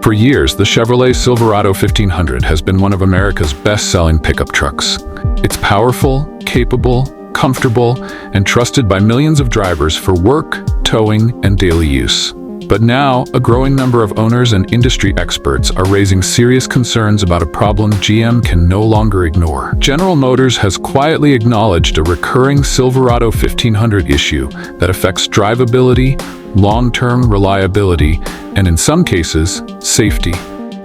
For years, the Chevrolet Silverado 1500 has been one of America's best-selling pickup trucks. It's powerful, capable, comfortable, and trusted by millions of drivers for work, towing, and daily use. But now, a growing number of owners and industry experts are raising serious concerns about a problem GM can no longer ignore. General Motors has quietly acknowledged a recurring Silverado 1500 issue that affects drivability, long-term reliability, and in some cases, safety.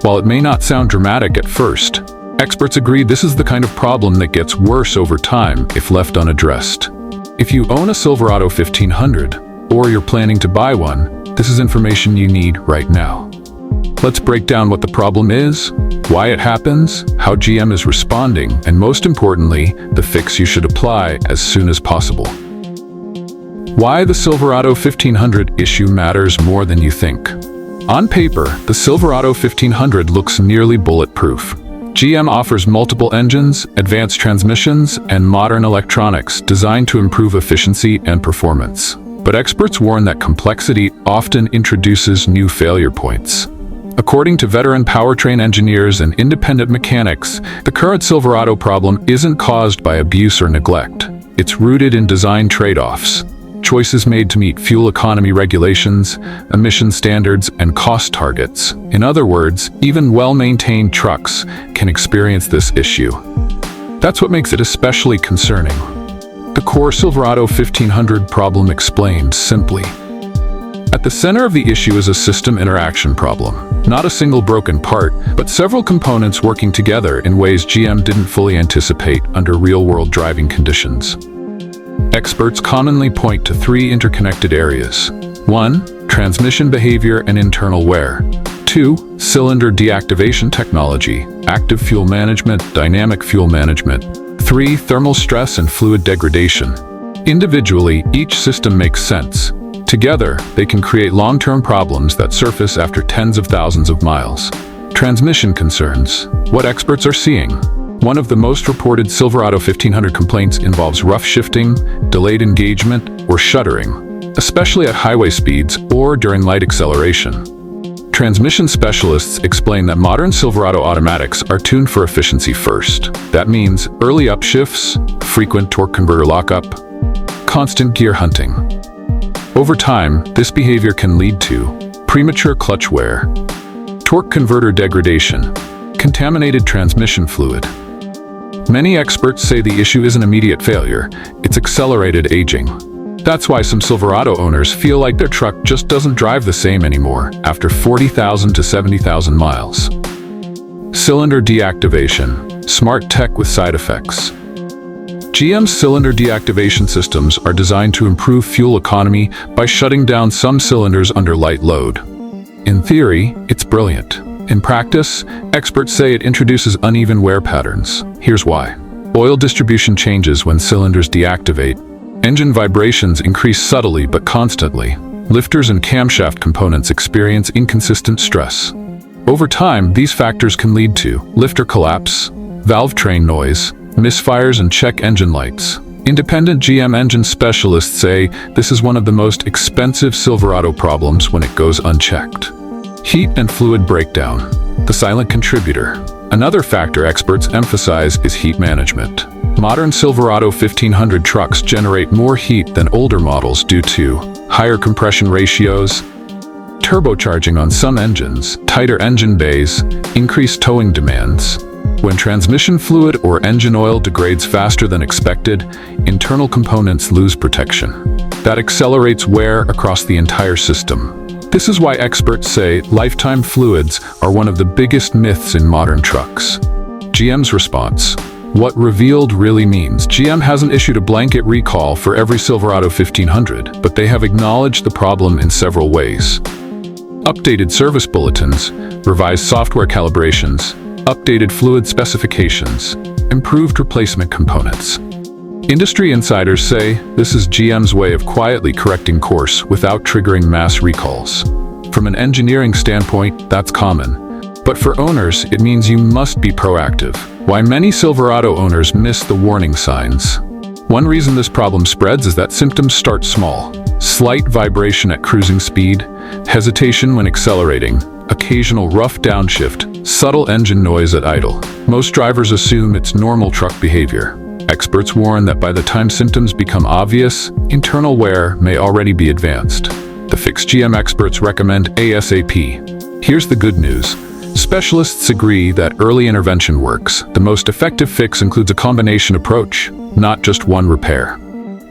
While it may not sound dramatic at first, experts agree this is the kind of problem that gets worse over time if left unaddressed. If you own a Silverado 1500, or you're planning to buy one, this is information you need right now. Let's break down what the problem is, why it happens, how GM is responding, and most importantly, the fix you should apply as soon as possible. Why the Silverado 1500 issue matters more than you think. On paper, the Silverado 1500 looks nearly bulletproof. GM offers multiple engines, advanced transmissions, and modern electronics designed to improve efficiency and performance. But experts warn that complexity often introduces new failure points. According to veteran powertrain engineers and independent mechanics, the current Silverado problem isn't caused by abuse or neglect. It's rooted in design trade-offs. Choices made to meet fuel economy regulations, emission standards, and cost targets. In other words, even well-maintained trucks can experience this issue. That's what makes it especially concerning. The core Silverado 1500 problem explained simply. At the center of the issue is a system interaction problem. Not a single broken part, but several components working together in ways GM didn't fully anticipate under real-world driving conditions. Experts commonly point to three interconnected areas. 1. Transmission behavior and internal wear. 2. Cylinder deactivation technology, active fuel management, dynamic fuel management. 3. Thermal stress and fluid degradation. Individually, each system makes sense. Together, they can create long-term problems that surface after tens of thousands of miles. Transmission concerns. What experts are seeing. One of the most reported Silverado 1500 complaints involves rough shifting, delayed engagement, or shuddering, especially at highway speeds or during light acceleration. Transmission specialists explain that modern Silverado automatics are tuned for efficiency first. That means early upshifts, frequent torque converter lockup, constant gear hunting. Over time, this behavior can lead to premature clutch wear, torque converter degradation, contaminated transmission fluid. Many experts say the issue isn't immediate failure, it's accelerated aging. That's why some Silverado owners feel like their truck just doesn't drive the same anymore after 40,000 to 70,000 miles. Cylinder deactivation, smart tech with side effects. GM's cylinder deactivation systems are designed to improve fuel economy by shutting down some cylinders under light load. In theory, it's brilliant. In practice, experts say it introduces uneven wear patterns. Here's why. Oil distribution changes when cylinders deactivate. Engine vibrations increase subtly but constantly. Lifters and camshaft components experience inconsistent stress. Over time, these factors can lead to lifter collapse, valve train noise, misfires, and check engine lights. Independent GM engine specialists say this is one of the most expensive Silverado problems when it goes unchecked. Heat and fluid breakdown, the silent contributor. Another factor experts emphasize is heat management. Modern Silverado 1500 trucks generate more heat than older models due to higher compression ratios, turbocharging on some engines, tighter engine bays, increased towing demands. When transmission fluid or engine oil degrades faster than expected, internal components lose protection. That accelerates wear across the entire system. This is why experts say lifetime fluids are one of the biggest myths in modern trucks. GM's response. What revealed really means. GM hasn't issued a blanket recall for every Silverado 1500, but they have acknowledged the problem in several ways. Updated service bulletins, revised software calibrations, updated fluid specifications, improved replacement components. Industry insiders say this is GM's way of quietly correcting course without triggering mass recalls. From an engineering standpoint, that's common. But for owners, it means you must be proactive. Why many Silverado owners miss the warning signs. One reason this problem spreads is that symptoms start small. Slight vibration at cruising speed, hesitation when accelerating, occasional rough downshift, subtle engine noise at idle. Most drivers assume it's normal truck behavior. Experts warn that by the time symptoms become obvious, internal wear may already be advanced. The fix GM experts recommend ASAP. Here's the good news. Specialists agree that early intervention works. The most effective fix includes a combination approach, not just one repair.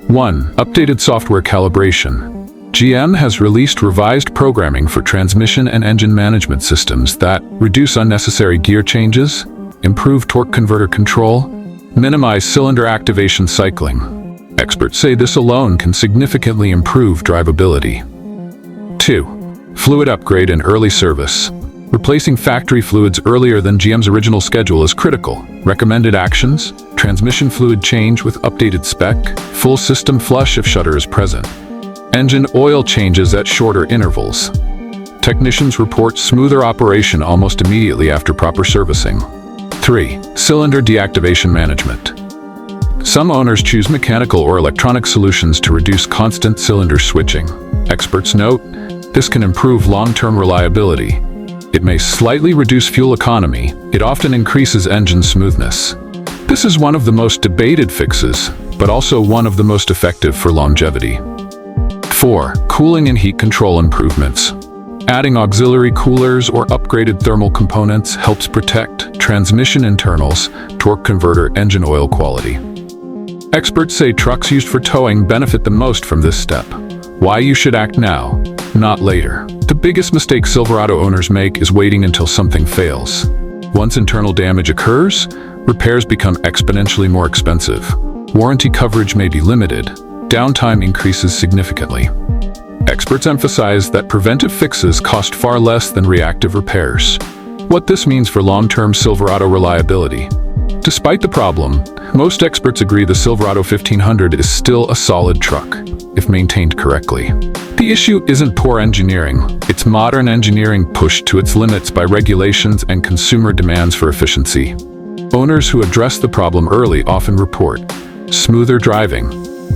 1. Updated software calibration. GM has released revised programming for transmission and engine management systems that reduce unnecessary gear changes, improve torque converter control, minimize cylinder activation cycling. Experts say this alone can significantly improve drivability. 2. Fluid upgrade and early service. Replacing factory fluids earlier than GM's original schedule is critical. Recommended actions: transmission fluid change with updated spec, full system flush if shutter is present. Engine oil changes at shorter intervals. Technicians report smoother operation almost immediately after proper servicing. 3. Cylinder deactivation management. Some owners choose mechanical or electronic solutions to reduce constant cylinder switching. Experts note, this can improve long-term reliability. It may slightly reduce fuel economy. It often increases engine smoothness. This is one of the most debated fixes, but also one of the most effective for longevity. 4. Cooling and heat control improvements. Adding auxiliary coolers or upgraded thermal components helps protect transmission internals, torque converter, engine oil quality. Experts say trucks used for towing benefit the most from this step. Why you should act now, not later. The biggest mistake Silverado owners make is waiting until something fails. Once internal damage occurs, repairs become exponentially more expensive. Warranty coverage may be limited. Downtime increases significantly. Experts emphasize that preventive fixes cost far less than reactive repairs. What this means for long-term Silverado reliability. Despite the problem, most experts agree the Silverado 1500 is still a solid truck, if maintained correctly. The issue isn't poor engineering, it's modern engineering pushed to its limits by regulations and consumer demands for efficiency. Owners who address the problem early often report smoother driving,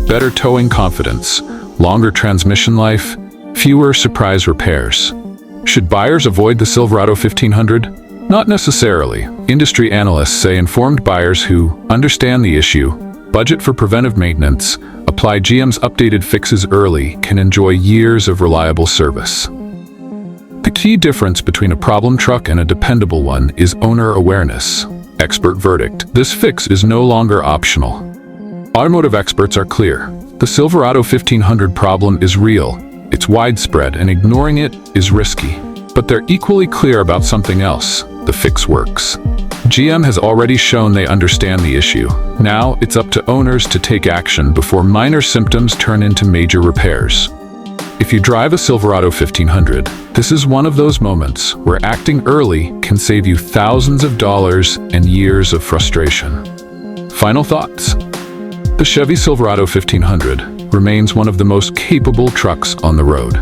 better towing confidence, longer transmission life, fewer surprise repairs. Should buyers avoid the Silverado 1500? Not necessarily. Industry analysts say informed buyers who understand the issue, budget for preventive maintenance, apply GM's updated fixes early, can enjoy years of reliable service. The key difference between a problem truck and a dependable one is owner awareness. Expert verdict: this fix is no longer optional. Automotive experts are clear. The Silverado 1500 problem is real, it's widespread, and ignoring it is risky. But they're equally clear about something else: the fix works. GM has already shown they understand the issue. Now it's up to owners to take action before minor symptoms turn into major repairs. If you drive a Silverado 1500, this is one of those moments where acting early can save you thousands of dollars and years of frustration. Final thoughts. The Chevy Silverado 1500 remains one of the most capable trucks on the road.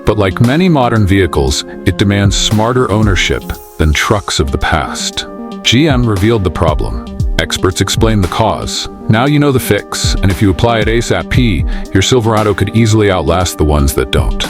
But like many modern vehicles, it demands smarter ownership than trucks of the past. GM revealed the problem. Experts explained the cause. Now you know the fix, and if you apply it ASAP, your Silverado could easily outlast the ones that don't.